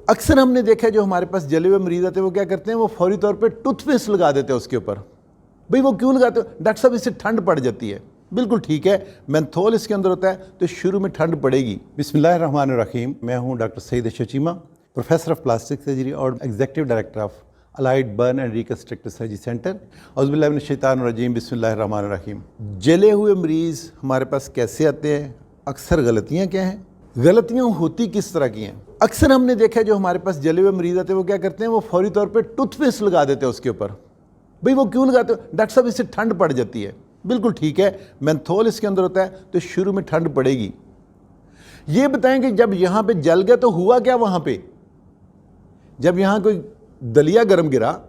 अक्सर हमने देखा है जो हमारे पास जले हुए मरीज आते हैं वो क्या करते हैं, वो फौरी तौर पे टूथपेस्ट लगा देते हैं उसके ऊपर। भाई वो क्यों लगाते हो? डॉक्टर साहब इससे ठंड पड़ जाती है। बिल्कुल ठीक है, मेंथोल इसके अंदर होता है तो शुरू में ठंड पड़ेगी। बिस्मिल्लाहिर्रहमानिर्रहीम। मैं हूँ doctor Saeed Ashraf Cheema, professor of plastic surgery और executive director of allied burn and reconstructive surgery centre. औज़ुबिल्लाहि मिनश्शैतानिर्रजीम। बिस्मिल्लाहिर्रहमानिर्रहीम। जले हुए मरीज़ हमारे पास कैसे आते हैं? अक्सर गलतियाँ क्या हैं? गलतियाँ होती किस तरह की हैं? अक्सर हमने देखा है जो हमारे पास जले हुए मरीज़ आते हैं वो क्या करते हैं, वो फौरी तौर पे टूथपेस्ट लगा देते हैं उसके ऊपर। भाई वो क्यों लगाते हो? डॉक्टर साहब इससे ठंड पड़ जाती है। बिल्कुल ठीक है, मेंथोल इसके अंदर होता है तो शुरू में ठंड पड़ेगी। ये बताएं कि जब यहाँ पे जल गया तो हुआ क्या वहाँ पे? जब यहाँ कोई दलिया गर्म गिरा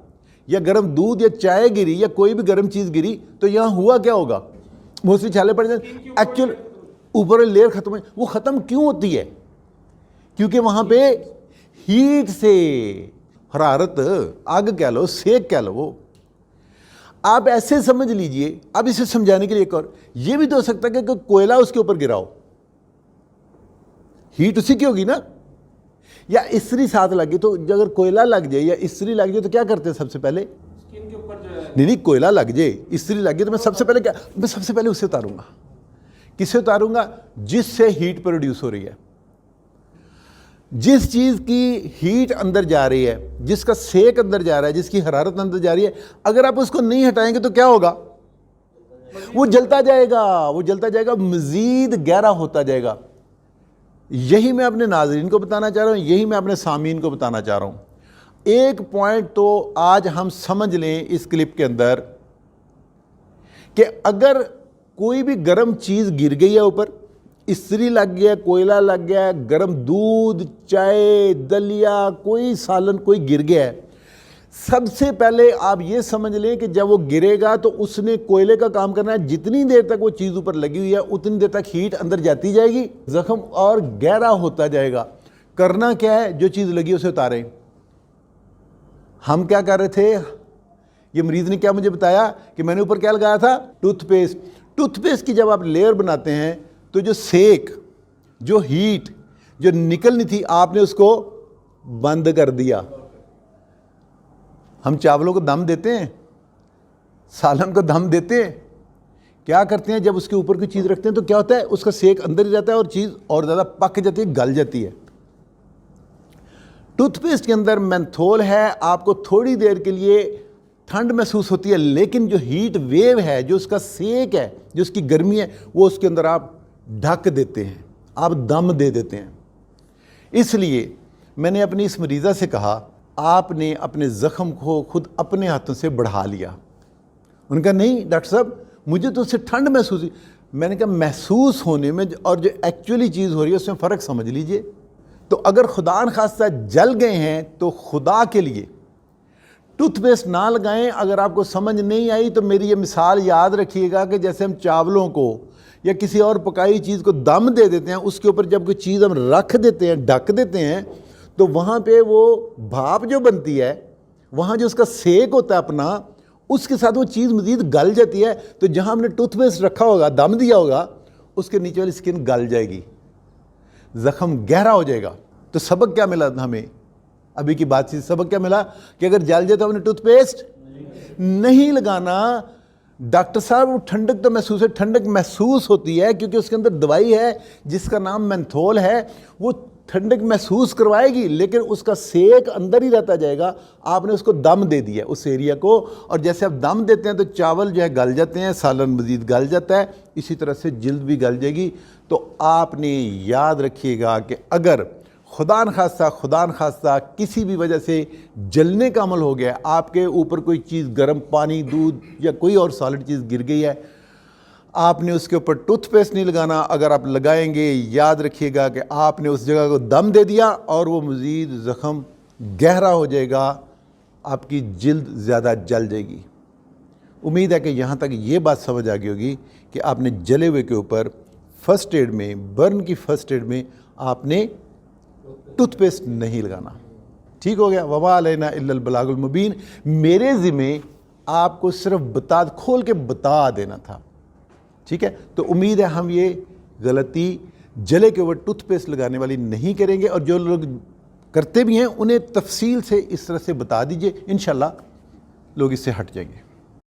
या गर्म दूध या चाय गिरी या कोई भी गर्म चीज़ गिरी तो यहाँ हुआ क्या होगा? मोस्टली छाले पड़ जाते। एक्चुअल ऊपर लेयर खत्म है। वो ख़त्म क्यों होती है? क्योंकि वहाँ पे हीट से, हरारत, आग कह लो, सेक कह लो, वो आप ऐसे समझ लीजिए। अब इसे समझाने के लिए एक और ये भी तो हो सकता है कि कोयला उसके ऊपर गिराओ, हीट उसी की होगी ना, या इस्त्री साथ लगी तो अगर कोयला लग जाए या इस्त्री लग जाए तो क्या करते हैं सबसे पहले? स्किन के ऊपर जो है नहीं, कोयला लग जाए, इस्त्री लग जाए तो मैं सबसे पहले क्या, मैं सबसे पहले उसे उतारूंगा। किसे उतारूंगा? जिससे हीट प्रोड्यूस हो रही है। जिस चीज़ की हीट अंदर जा रही है, जिसका सेक अंदर जा रहा है, जिसकी हरारत अंदर जा रही है, अगर आप उसको नहीं हटाएंगे तो क्या होगा? वो जलता जाएगा, वो जलता जाएगा, मज़ीद गहरा होता जाएगा। यही मैं अपने नाज़रीन को बताना चाह रहा हूँ, यही मैं अपने सामीन को बताना चाह रहा हूँ। एक पॉइंट तो आज हम समझ लें इस क्लिप के अंदर कि अगर कोई भी गर्म चीज़ गिर गई है ऊपर, इस्त्री लग गया, कोयला लग गया, गर्म दूध, चाय, दलिया, कोई सालन कोई गिर गया है, सबसे पहले आप ये समझ लें कि जब वो गिरेगा तो उसने कोयले का काम करना है। जितनी देर तक वो चीज़ ऊपर लगी हुई है उतनी देर तक हीट अंदर जाती जाएगी, ज़ख्म और गहरा होता जाएगा। करना क्या है? जो चीज़ लगी उसे उतारें। हम क्या कर रहे थे? ये मरीज़ ने क्या मुझे बताया कि मैंने ऊपर क्या लगाया था? टूथपेस्ट। टूथपेस्ट की जब आप लेयर बनाते हैं तो जो सेक, जो हीट जो निकलनी थी, आपने उसको बंद कर दिया। हम चावलों को दम देते हैं, सालन को दम देते हैं, क्या करते हैं? जब उसके ऊपर कोई चीज़ रखते हैं तो क्या होता है? उसका सेक अंदर ही रहता है और चीज़ और ज़्यादा पक जाती है, गल जाती है। टूथपेस्ट के अंदर मेंथोल है, आपको थोड़ी देर के लिए ठंड महसूस होती है, लेकिन जो हीट वेव है, जो उसका सेक है, जो उसकी गर्मी है, वो उसके अंदर आप ढक देते हैं, आप दम दे देते हैं। इसलिए मैंने अपनी इस मरीज़ा से कहा, आपने अपने ज़ख्म को खुद अपने हाथों से बढ़ा लिया। उनका नहीं डॉक्टर साहब, मुझे तो उससे ठंड महसूस हुई। मैंने कहा महसूस होने में और जो एक्चुअली चीज़ हो रही है उसमें फ़र्क समझ लीजिए। तो अगर खुदा न खास्ता जल गए हैं तो खुदा के लिए टूथपेस्ट ना लगाएं। अगर आपको समझ नहीं आई तो मेरी ये मिसाल याद रखिएगा कि जैसे हम चावलों को या किसी और पकाई चीज़ को दम दे देते हैं, उसके ऊपर जब कोई चीज़ हम रख देते हैं, ढक देते हैं, तो वहाँ पे वो भाप जो बनती है, वहाँ जो उसका सेक होता है अपना, उसके साथ वो चीज़ मज़ीद गल जाती है। तो जहाँ हमने टूथपेस्ट रखा होगा, दम दिया होगा, उसके नीचे वाली स्किन गल जाएगी, ज़ख्म गहरा हो जाएगा। तो सबक क्या मिला हमें? अभी की बात से सबक क्या मिला कि अगर जल जाए तो हमने टूथपेस्ट नहीं लगाना। डॉक्टर साहब वो ठंडक तो महसूस है, ठंडक महसूस होती है क्योंकि उसके अंदर दवाई है जिसका नाम मेंथोल है। वो ठंडक महसूस करवाएगी, लेकिन उसका सेक अंदर ही रहता जाएगा। आपने उसको दम दे दिया उस एरिया को, और जैसे आप दम देते हैं तो चावल जो है गल जाते हैं, सालन मज़ीद गल जाता है, इसी तरह से जिल्द भी गल जाएगी। तो आपने याद रखिएगा कि अगर खुदा न खास्ता किसी भी वजह से जलने का अमल हो गया, आपके ऊपर कोई चीज़ गर्म पानी, दूध या कोई और सॉलिड चीज़ गिर गई है, आपने उसके ऊपर टूथपेस्ट नहीं लगाना। अगर आप लगाएंगे, याद रखिएगा कि आपने उस जगह को दम दे दिया और वो मज़ीद ज़ख्म गहरा हो जाएगा, आपकी जिल्द ज़्यादा जल जाएगी। उम्मीद है कि यहाँ तक ये बात समझ आ गई होगी कि आपने जले हुए के ऊपर फ़र्स्ट एड में, बर्न की फ़र्स्ट एड में आपने टूथपेस्ट नहीं लगाना। ठीक हो गया? वमा अलैना इल्लल बलागुल मुबीन। मेरे ज़िम्मे आपको सिर्फ खोल के बता देना था। ठीक है? तो उम्मीद है हम ये गलती जले के ऊपर टूथपेस्ट लगाने वाली नहीं करेंगे। और जो लोग करते भी हैं उन्हें तफसील से इस तरह से बता दीजिए, इंशाल्लाह लोग इससे हट जाएंगे।